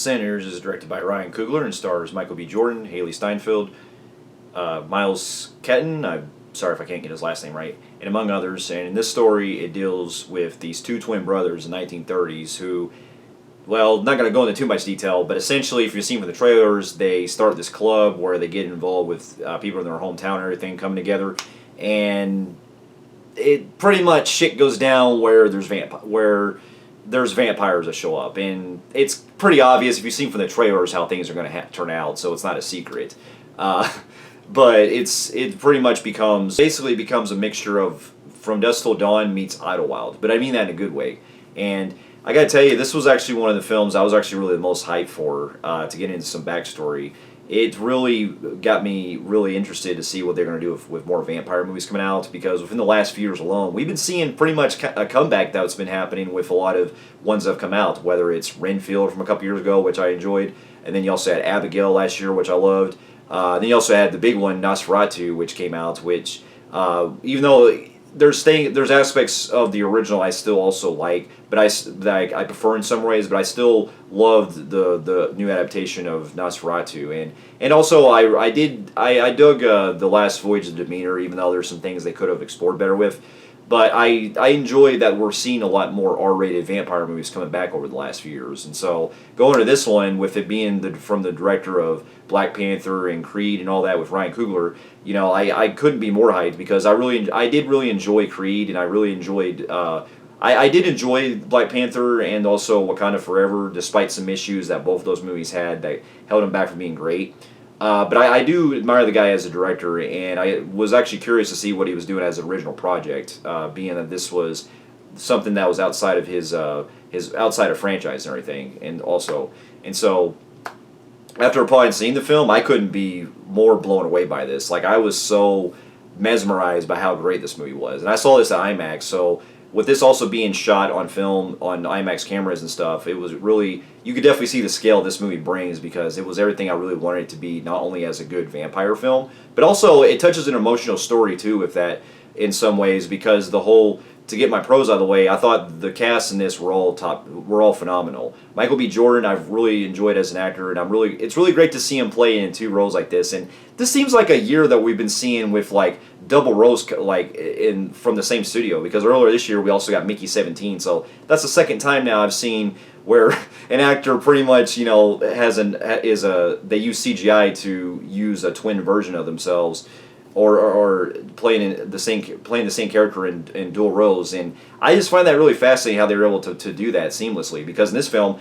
Senators is directed by Ryan Coogler and stars Michael B. Jordan, Haley Steinfeld, Miles Keaton. I'm sorry if I can't get his last name right, and among others. And in this story, it deals with these two twin brothers in the 1930s who, well, not going to go into too much detail, but essentially, if you've seen from the trailers, they start this club where they get involved with people in their hometown and everything coming together, and it pretty much shit goes down where there's vampires that show up, and it's pretty obvious if you've seen from the trailers how things are going to turn out, so it's not a secret. Uh, but it pretty much becomes a mixture of From Dusk Till Dawn meets Idlewild, but I mean that in a good way. And I gotta tell you, this was actually one of the films I was actually really the most hyped for, to get into some backstory. It really got me really interested to see what they're going to do with more vampire movies coming out, because within the last few years alone, we've been seeing pretty much a comeback that's been happening with a lot of ones that have come out, whether it's Renfield from a couple years ago, which I enjoyed, and then you also had Abigail last year, which I loved. Then you also had the big one, Nosferatu, which came out, which, even though there's aspects of the original I still also like, but I prefer in some ways. But I still loved the new adaptation of Nosferatu, and also I dug the Last Voyage of Demeter, even though there's some things they could have explored better with. But I enjoy that we're seeing a lot more R-rated vampire movies coming back over the last few years. And so going to this one, with it being from the director of Black Panther and Creed and all that with Ryan Coogler, I couldn't be more hyped, because I did really enjoy Creed, and I really enjoyed I did enjoy Black Panther and also Wakanda Forever, despite some issues that both of those movies had that held them back from being great. But I do admire the guy as a director, and I was actually curious to see what he was doing as an original project, being that this was something that was outside of his outside of franchise and everything, and so after upon seeing the film, I couldn't be more blown away by this. Like, I was so mesmerized by how great this movie was, and I saw this at IMAX, so. With this also being shot on film on IMAX cameras and stuff, it was really, you could definitely see the scale this movie brings, because it was everything I really wanted it to be, not only as a good vampire film, but also it touches an emotional story too with that in some ways, because to get my pros out of the way, I thought the cast in this were all phenomenal. Michael B. Jordan, I've really enjoyed as an actor, and it's really great to see him play in two roles like this. And this seems like a year that we've been seeing with like double roles from the same studio, because earlier this year we also got Mickey 17. So that's the second time now I've seen where an actor pretty much they use CGI to use a twin version of themselves, or playing the same character in dual roles. And I just find that really fascinating how they were able to do that seamlessly, because in this film,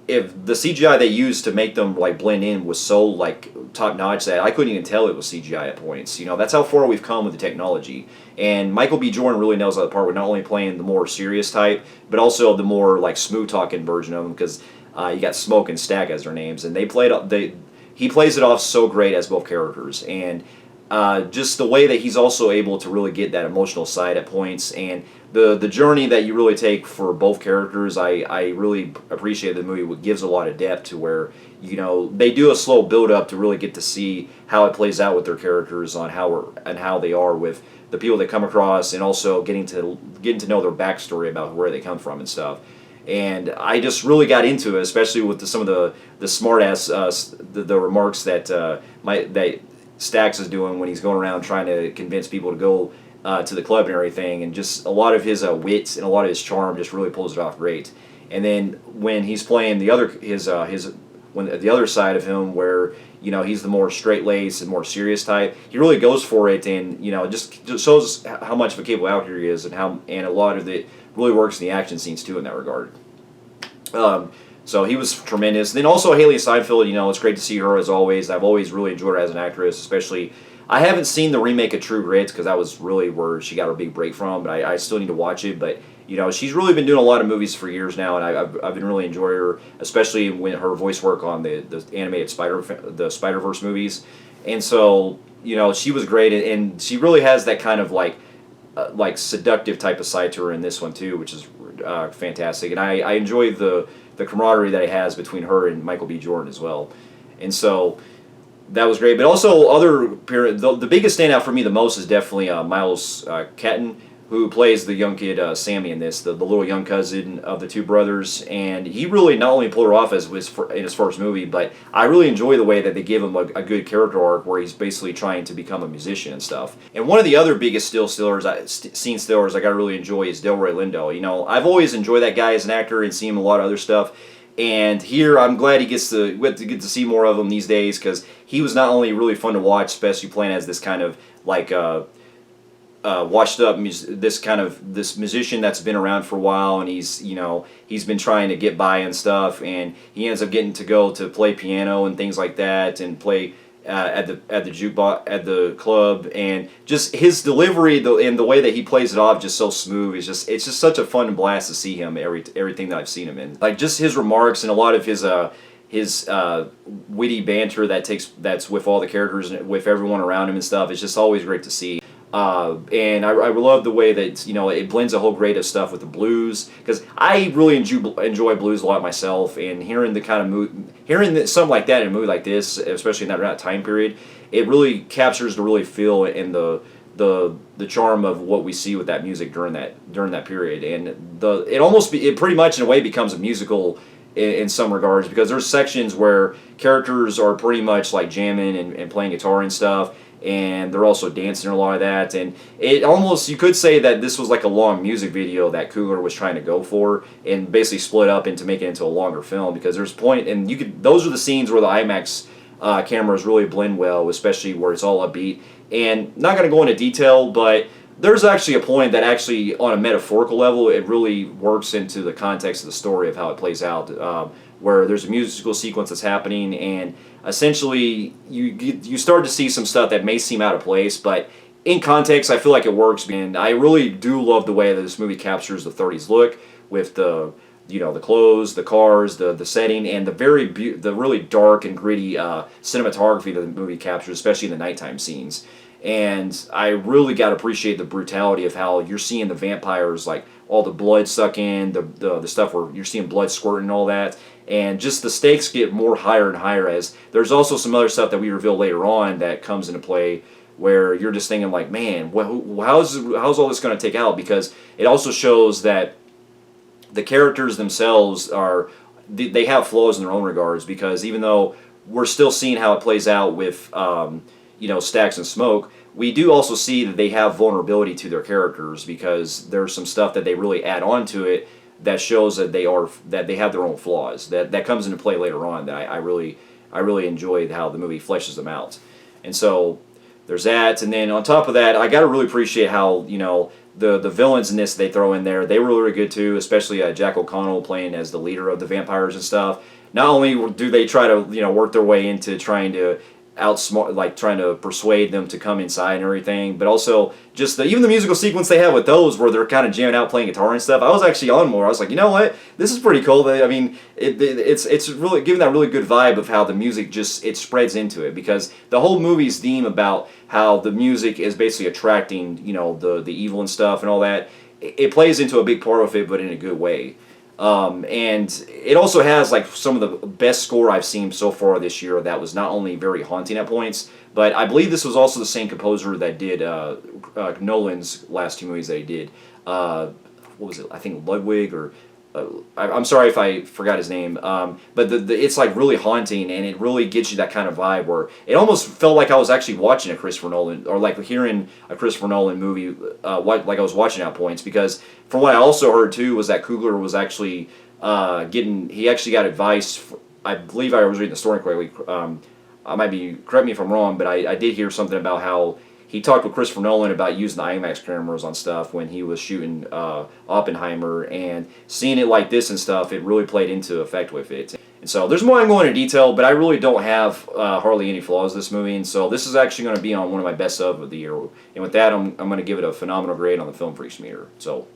if the CGI they used to make them like blend in was so like top notch that I couldn't even tell it was CGI at points. That's how far we've come with the technology. And Michael B. Jordan really nails that part with not only playing the more serious type, but also the more like smooth talking version of him, because you got Smoke and Stack as their names, and he plays it off so great as both characters. And just the way that he's also able to really get that emotional side at points, and the journey that you really take for both characters, I really appreciate the movie. It gives a lot of depth to where they do a slow build up to really get to see how it plays out with their characters on how they are with the people they come across, and also getting to know their backstory about where they come from and stuff. And I just really got into it, especially with some of the smart ass the remarks that Stax is doing when he's going around trying to convince people to go to the club and everything, and just a lot of his wits and a lot of his charm just really pulls it off great. And then when he's playing the other side of him, where he's the more straight-laced and more serious type, he really goes for it, and just shows how much of a capable actor he is, and a lot of it really works in the action scenes too in that regard. So he was tremendous. Then also Haley Steinfeld, it's great to see her as always. I've always really enjoyed her as an actress, especially. I haven't seen the remake of True Grit, because that was really where she got her big break from, but I still need to watch it. But she's really been doing a lot of movies for years now, and I've been really enjoying her, especially when her voice work on the animated Spider-Verse movies. And so she was great, and she really has that kind of like seductive type of side to her in this one too, which is fantastic. And I enjoy the camaraderie that it has between her and Michael B. Jordan as well. And so that was great. But also the biggest standout for me the most is definitely Miles Keaton. who plays the young kid Sammy in this, the little young cousin of the two brothers, and he really not only pulled her off as in his first movie, but I really enjoy the way that they give him a good character arc where he's basically trying to become a musician and stuff. And one of the other biggest scene stealers I got to really enjoy is Delroy Lindo. You know, I've always enjoyed that guy as an actor and seen him in a lot of other stuff. And here, I'm glad we get to see more of him these days, because he was not only really fun to watch, especially playing as this kind of like washed up this musician that's been around for a while, and he's been trying to get by and stuff, and he ends up getting to go to play piano and things like that, and play at the jukebox at the club, and just his delivery and the way that he plays it off just so smooth. It's just such a fun blast to see him everything that I've seen him in. Like just his remarks and a lot of his witty banter that's with all the characters and with everyone around him and stuff. It's just always great to see. And I love the way that it blends a whole grade of stuff with the blues, because I really enjoy blues a lot myself, and hearing the kind of mood, something like that in a movie like this, especially in that time period, it really captures the really feel and the charm of what we see with that music during that period, and it pretty much in a way becomes a musical in some regards, because there's sections where characters are pretty much like jamming and playing guitar and stuff, and they're also dancing a lot of that, and it almost, you could say that this was like a long music video that Coogler was trying to go for, and basically split up into make it into a longer film, because there's a point, and those are the scenes where the IMAX cameras really blend well, especially where it's all upbeat. And not going to go into detail, but there's actually a point that actually, on a metaphorical level, it really works into the context of the story of how it plays out, where there's a musical sequence that's happening, and essentially you start to see some stuff that may seem out of place, but in context I feel like it works. And I really do love the way that this movie captures the 30s look with the clothes, the cars, the setting, and the really dark and gritty cinematography that the movie captures, especially in the nighttime scenes. And I really got to appreciate the brutality of how you're seeing the vampires, like all the blood sucking, the stuff where you're seeing blood squirting and all that. And just the stakes get more higher and higher, as there's also some other stuff that we reveal later on that comes into play, where you're just thinking like, man, how's all this going to take out? Because it also shows that the characters themselves they have flaws in their own regards, because even though we're still seeing how it plays out with Stax and Smoke, we do also see that they have vulnerability to their characters, because there's some stuff that they really add on to it that shows that they have their own flaws. That comes into play later on, that I really enjoyed how the movie fleshes them out. And so there's that, and then on top of that, I got to really appreciate how the villains in this they throw in there. They were really good too, especially Jack O'Connell playing as the leader of the vampires and stuff. Not only do they try to work their way into trying to outsmart, like trying to persuade them to come inside and everything, but also just even the musical sequence they have with those, where they're kind of jamming out playing guitar and stuff. I was actually on more. I was like, you know what, this is pretty cool. I mean, it's really giving that really good vibe of how the music it spreads into it, because the whole movie's theme about how the music is basically attracting the evil and stuff and all that. It plays into a big part of it, but in a good way. And it also has like some of the best score I've seen so far this year, that was not only very haunting at points, but I believe this was also the same composer that did Nolan's last two movies that he did. What was it? I think Ludwig, or I'm sorry if I forgot his name, but it's like really haunting, and it really gets you that kind of vibe where it almost felt like I was actually watching a Christopher Nolan, or like hearing a Christopher Nolan movie, like I was watching at points. Because from what I also heard too was that Coogler was actually he actually got advice. I believe I was reading the story correctly. Correct me if I'm wrong, but I did hear something about how he talked with Christopher Nolan about using the IMAX cameras on stuff when he was shooting Oppenheimer, and seeing it like this and stuff, it really played into effect with it. And so there's more I'm going into detail, but I really don't have hardly any flaws this movie, and so this is actually going to be on one of my best of the year. And with that, I'm going to give it a phenomenal grade on the Film Freaks meter. So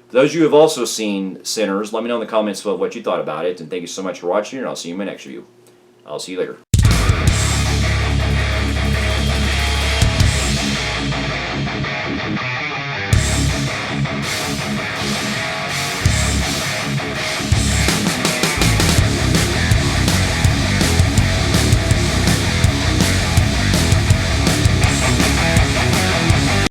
for those of you who have also seen Sinners, let me know in the comments below what you thought about it, and thank you so much for watching, and I'll see you in my next review. I'll see you later.